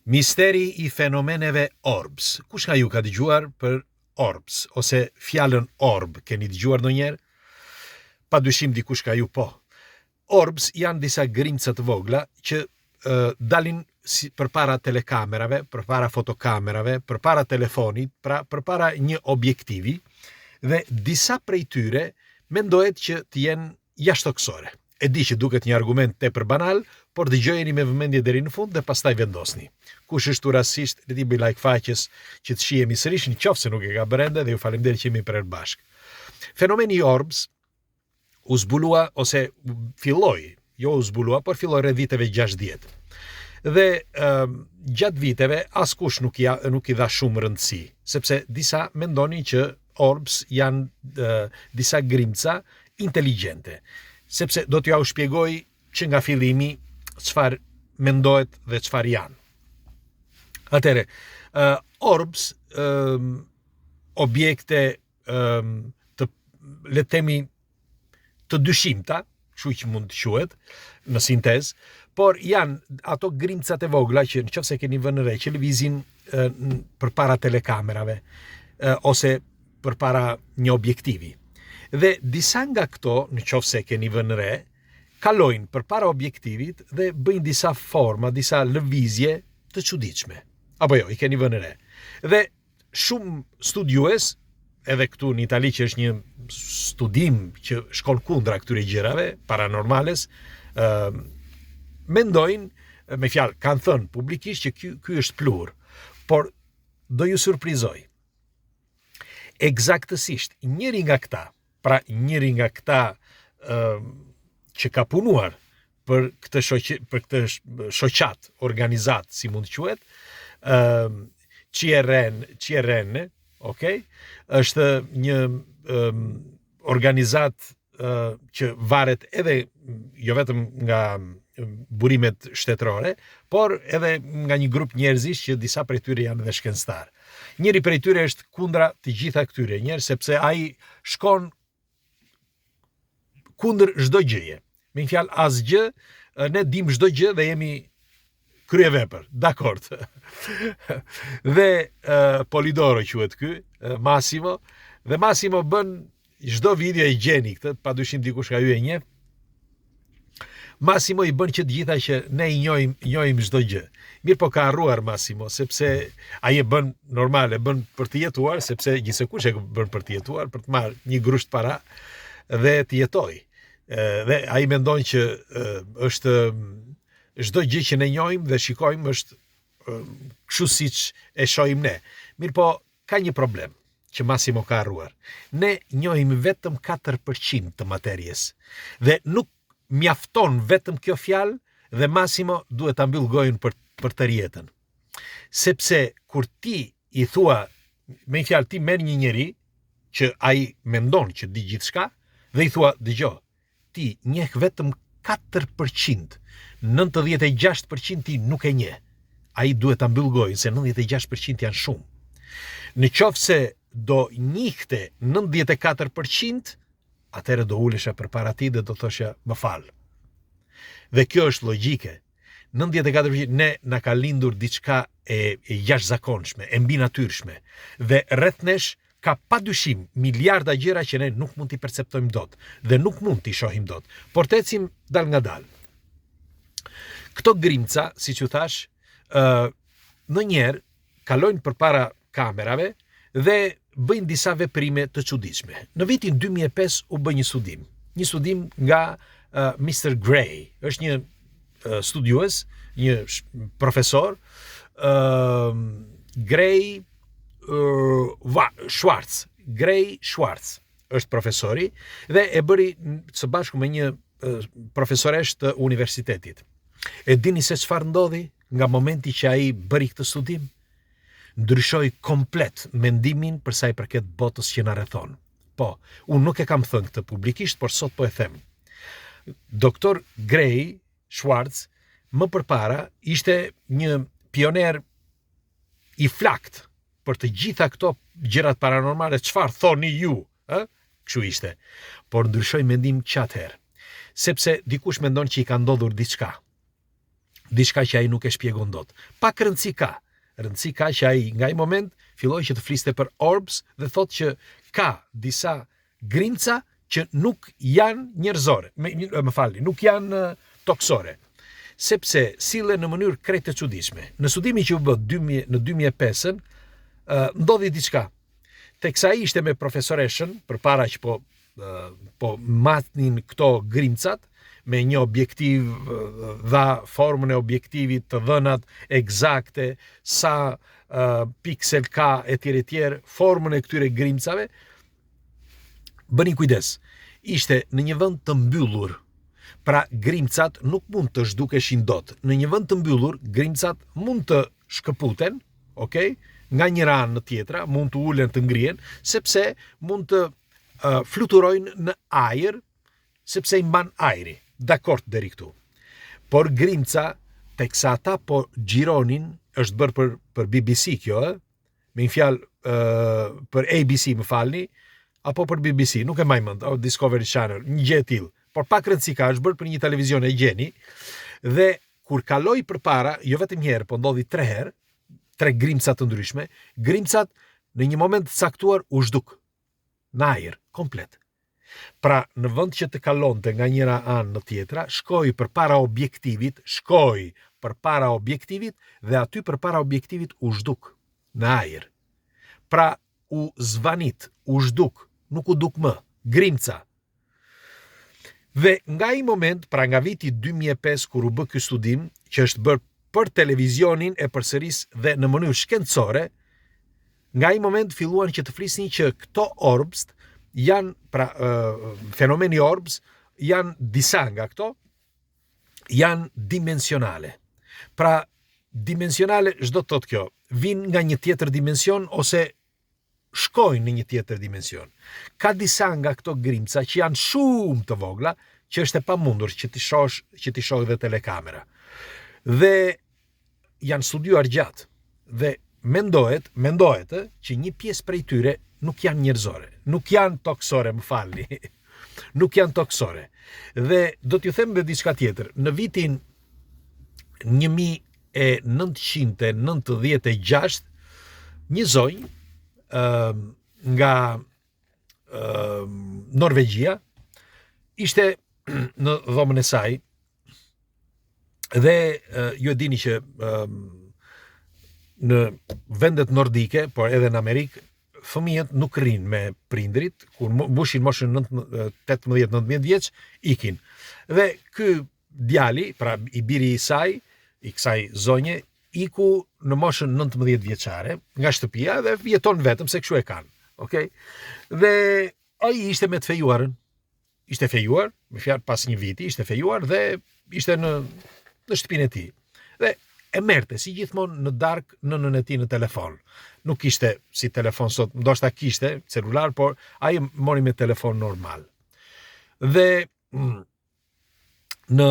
Misteri i fenomeneve orbs. Kush nga ju ka dëgjuar për orbs, ose fjalën orb, keni dëgjuar ndonjëherë? Padyshim dikush ka ju po. Orbs janë disa grimca të vogla që dalin përpara telekamerave, përpara fotokamerave, përpara telefonit, përpara një objektivi, dhe disa prej tyre mendohet që të jenë jashtëtoksore. E di që duket një argument tepër banal, por dëgjojeni me vëmendje deri në fund dhe pastaj vendosni. Kush është rastësisht, le t'i bëj like faqes që të shihemi sërish, nëse nuk e ka bërë dhe ju faleminderit që jemi për bashk. Fenomeni i orbs u zbulua ose filloi, jo u zbulua, por filloi rreth viteve 60. Dhe gjatë viteve askush nuk i dha shumë rëndësi, sepse disa mendonin që orbs janë disa grimca inteligjente, sepse do t'ja u shpjegoj që nga fillimi çfarë mendohet dhe çfarë janë. Atëre, orbs, objekte të, le të themi, të dyshimta, kështu që mund të quhet në sintezë, por janë ato grimcat e vogla që nëse keni vënë re që lëvizin përpara telekamerave ose përpara një objektivi. Dhe disa nga këto, nëse keni vënë re, kalojnë përpara objektivit dhe bëjnë disa forma, disa lëvizje të çuditshme. Apo jo, i keni vënë re. Dhe shumë studiues, edhe këtu në Itali që është një studim që shkon kundra këtyre gjërave paranormales, mendojnë, me fjalë, kanë thënë publikisht që ky është plur, por do ju surprizoj. Eksaktësisht, njëri nga këta që ka punuar për këtë shoqat, organizat, si mund të quhet, CRN, okay? Është një organizat që varet edhe jo vetëm nga burimet shtetërore, por edhe nga një grup njerëzish që disa prej tyre janë edhe shkencëtar. Njëri prej tyre është kundra të gjitha këtyre njerëz, sepse ai shkon kundër çdo gjëje. Me një fjalë, asgjë, ne dim çdo gjë dhe jemi kryevepër, dakord. Dhe Polidoro quhet ky, Massimo, dhe Massimo bën çdo video e gjeni këtë, padyshim dikush ka ju e njeh. Massimo i bën që të gjitha që ne i njohim çdo gjë. Mirë po ka harruar Massimo, sepse ai e bën normale, bën për të jetuar, sepse gjithsekush e bën për të jetuar, për të marrë një grusht para dhe të jetoj. Dhe ai mendon që është çdo gjë që ne njohim dhe shikojmë është kështu siç e shohim ne. Mirë po, ka një problem që Massimo ka harruar. Ne njohim vetëm 4% të materjes. Dhe nuk mjafton vetëm kjo fjalë dhe Massimo duhet ta mbyll gojën për të rjetën. Sepse kur ti i thua, me një fjalë, ti merr një njeri që ai mendon që di gjithçka dhe i thua, dëgjoj, ti njeh vetëm 4%, 96% ti nuk e njeh. Ai duhet ta mbyll gojën se 96% janë shumë. Në qoftë se do njihte 94%, atëherë do ulesha përpara tij dhe do thosha më fal. Dhe kjo është logjike. 94% ne na ka lindur diçka e jashtëzakonshme, e mbinatyrshme, dhe rreth nesh ka padyshim miliarda gjëra që ne nuk mund t'i perceptojmë dot dhe nuk mund t'i shohim dot, por të ecim dal nga dal. Këto grimca, siç u thash, ndonjëherë kalojnë përpara kamerave dhe bëjnë disa veprime të çuditshme. Në vitin 2005 u bë një studim nga Mr. Gray, është një studiues, një profesor, Gray Schwartz është profesori dhe e bëri së bashku me një profesoresh të universitetit. E dini se çfarë ndodhi nga momenti që ai bëri këtë studim? Ndryshoi komplet mendimin për sa i përket botës që na rrethon. Po, unë nuk e kam thënë këtë publikisht, por sot po e them. Doktor Gray Schwartz më përpara ishte një pioner i flakt për të gjitha këto gjërat paranormale, çfarë thoni ju, kështu ishte. Por ndryshoi mendim çatëherë, sepse dikush mendon që i ka ndodhur diçka. diçka që ai nuk e shpjegon dot. Pak rëndësi ka. Rëndësi ka që ai nga ai moment filloi që të fliste për orbs dhe thotë që ka disa grimca që nuk janë njerëzore, nuk janë toksore, sepse sillen në mënyrë krejt të çuditshme. Në studimin që u bë në 2005-ën, ndodhi diçka. Teksa ai ishte me profesoreshën përpara që po matnin këto grimcat me një objektiv, dha formën e objektivit, të dhënat eksakte, sa piksel ka etj, formën e këtyre grimcave. Bëni kujdes. Ishte në një vend të mbyllur. Pra grimcat nuk mund të zhdukeshin dot. Në një vend të mbyllur, grimcat mund të shkëputen, okay? Nga njëra anë në tjetra, mund të ulen të ngrihen, sepse mund të fluturojnë në ajër, sepse i mban ajri. Dakord deri këtu. Por grimca, teksa ata po xhironin, është bërë për BBC kjo, me një fjalë për ABC, më falni, apo për BBC, nuk e mbaj mend, o Discovery Channel, një gjë e tillë. Por pak rëndësi ka, është bërë për një televizion e gjeni, dhe kur kaloi përpara, jo vetëm një herë, po ndodhi 3 herë, 3 grimca të ndryshme, grimcat në një moment të caktuar u zhduk në ajër komplet. Pra, në vend që të kalonte nga njëra anë në tjetra, shkoi përpara objektivit dhe aty përpara objektivit u zhduk në ajër. Pra, u zvanit, u zhduk, nuk u duk më, grimca. Dhe nga ai moment, pra nga viti 2005 kur u bë ky studim, që është bërë për televizionin e përsëris dhe në mënyrë shkencore, nga ai moment filluan që të flisnin që këto orbs janë, pra fenomeni orbs, janë disa nga këto, janë dimensionale. Pra, dimensionale, çdo të thotë kjo, vinë nga një tjetër dimension ose shkojnë në një tjetër dimension. Ka disa nga këto grimca që janë shumë të vogla, që është e pamundur që ti shoh dhe telekamera. Dhe janë studiuar gjatë. Dhe mendohet që një pjesë prej tyre nuk janë njerëzore, nuk janë toksore, më falni. Nuk janë toksore. Dhe do t'ju them edhe diçka tjetër. Në vitin 1996, një zonjë nga Norvegjia ishte në dhomën e saj dhe ju e dini që në vendet nordike, por edhe në Amerikë, fëmijët nuk rrinë me prindrit, kur mbushin moshën 18-19 vjeç, ikin. Dhe ky djali, pra i biri i saj, i kësaj zonje, iku në moshën 19 vjeçare nga shtëpia dhe jeton vetëm se kështu e kanë. Okay? Dhe ai ishte me të fejuarën. Ishte fejuar, me fjalë pas një viti, ishte fejuar dhe ishte në shtëpinë e tij. Dhe e merrte si gjithmonë në darkë nënën e tij në telefon. Nuk ishte si telefon sot, ndoshta kishte celular, por ai mori me telefon normal. Dhe në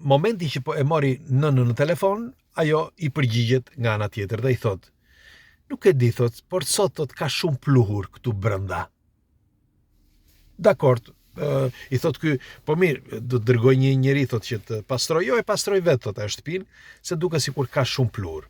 momentin që po e mori nënën në telefon, ajo i përgjigjet nga ana tjetër dhe i thot: "Nuk e di, thot, por sot thot ka shumë pluhur këtu brenda." Dakord, i thot ky, po mirë, do të dërgoj një njeri thot që të pastroj, jo e pastroj vetë thot ajo shtëpinë, se duket sikur ka shumë pluhur.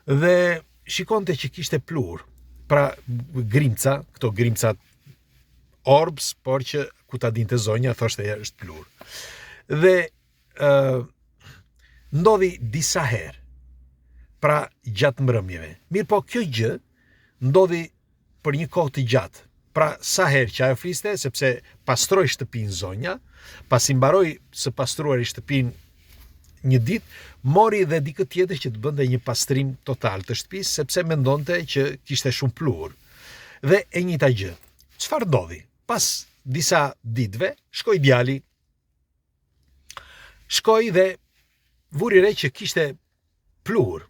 Dhe shikonte që kishte pluhur. Pra grimca, këto grimcat orbs, por që ku ta dinte zonja, thoshte është pluhur. Dhe ndodhi disa herë, pra gjatë mbrëmjeve. Mirë po kjo gjë ndodhi për një kohë të gjatë. Pra sa herë që ajo fliste, sepse pastroi shtëpinë zonja, pasi mbaroi së pastruari shtëpinë një ditë, mori dhe dikë tjetër që të bënte një pastrim total të shtëpisë, sepse mendonte që kishte shumë pluhur. Dhe e njëjta gjë. Çfarë ndodhi? Pas disa ditëve, shkoi djali. Shkoi dhe vuri re që kishte pluhur.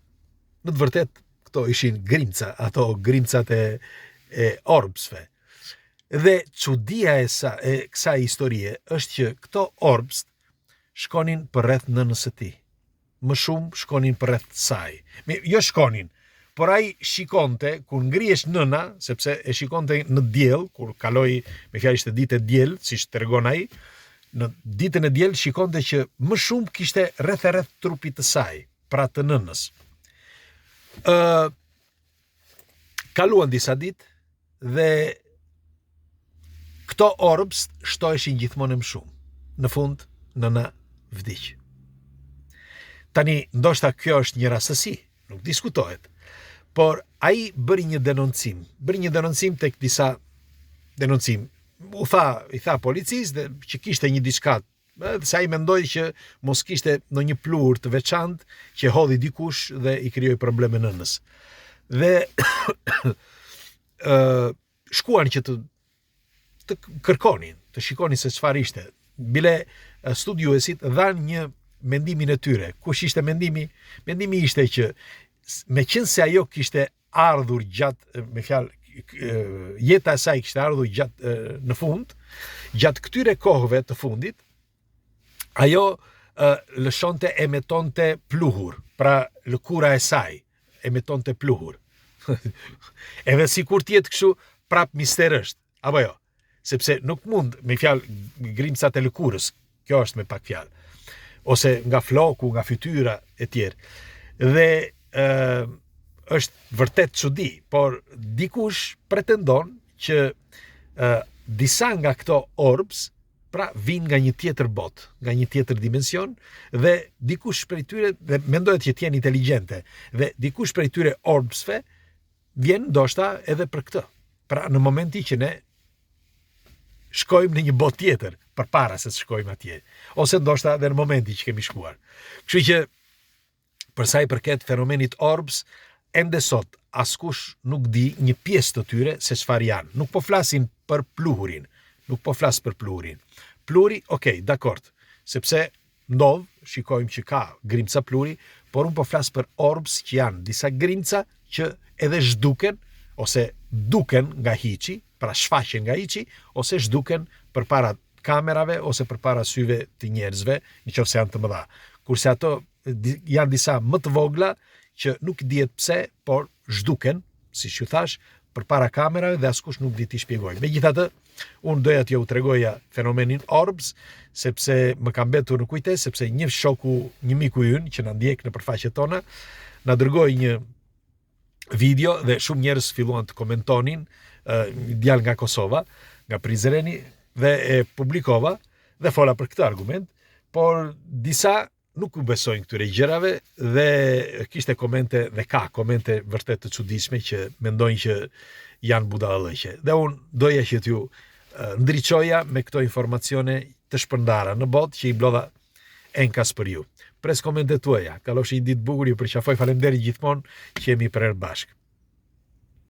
Në të vërtet, këto ishin grimca, ato grimcat e orbsve. Dhe çudia e kësaj historie është që këto orbs shkonin përreth nënës së tij. Më shumë shkonin përreth saj. Jo shkonin, por ai shikonte kur ngrihesh nëna, sepse e shikonte në diell, kur kaloi, me fjalë ishte ditë diell, siç tregon ai, në ditën e diel shikonte që më shumë kishte rreth trupit të saj, pra të nënës. Kaluan disa ditë dhe këto orbs shtoheshin gjithmonë më shumë. Në fund, nëna vdiq. Tani, ndoshta kjo është një rastësi, nuk diskutohet, por ai bëri një denoncim tek disa denoncim. I tha policisë dhe që kishte një diçka, se ai mendoi që mos kishte ndonjë pluhur të veçantë që hodhi dikush dhe i krijoi probleme nënës. Dhe shkuan që të kërkonin, të shikonin se çfarë ishte. Bile studiuesit dhanë një mendimin e tyre. Kush ishte mendimi? Mendimi ishte që meqense ajo kishte ardhur gjatë, me fjalë, jeta e saj kishte ardhur në fund, gjatë këtyre kohëve të fundit, ajo lëshonte emetonte pluhur, pra lëkura e saj emetonte pluhur. Edhe sikur të jetë kështu, prap mister është, apo jo? Sepse nuk mund, me fjalë, grimcat e lëkurës, kjo është me pak fjalë, ose nga floku, nga fytyra e tjerë. Dhe është vërtet çudi, por dikush pretendon që disa nga këto orbs pra vinë nga një tjetër botë, nga një tjetër dimension, dhe dikush prej tyre, dhe mendohet që t'jenë inteligjente, dhe dikush prej tyre orbsve vjen ndoshta edhe për këtë. Pra në momenti që ne shkojmë në një botë tjetër, përpara se të shkojmë atje, ose ndoshta edhe në momenti që kemi shkuar. Kështu që për sa i përket fenomenit orbs, ende sot askush nuk di një pjesë të tyre se çfarë janë. Nuk po flasin për pluhurin. Pluri, okay, dakord, sepse ndodh, shikojmë që ka grimca pluri, por unë po flas për orbs që janë disa grimca që edhe zhduken ose duken nga hiçi, pra shfaqen nga hiçi, ose zhduken përpara kamerave ose përpara syve të njerëzve, nëse janë të mëdha. Kurse ato janë disa më të vogla që nuk dihet pse, por zhduken, siç ju thash, përpara kamerave dhe askush nuk di t'i shpjegojë. Megjithatë, unë doja t'ju tregoja fenomenin orbs, sepse më ka mbetur në kujtesë, sepse një miku ynë që na ndjek në përfaqet tona, na dërgoi një video dhe shumë njerëz filluan të komentonin, djalë nga Kosova, nga Prizreni, dhe e publikova dhe fola për këtë argument, por disa nuk u besojnë këtyre gjërave dhe kishte komente dhe ka komente vërtet të çuditshme që mendojnë që janë budallëqe. Dhe unë doja që t'ju ndriçoja me këto informacione të shpërndara në botë që i blodha enkas për ju. Pres komentet tuaja. Kalosh një ditë bukur, ju përqafoj, faleminderit gjithmonë që jemi prerë bashkë.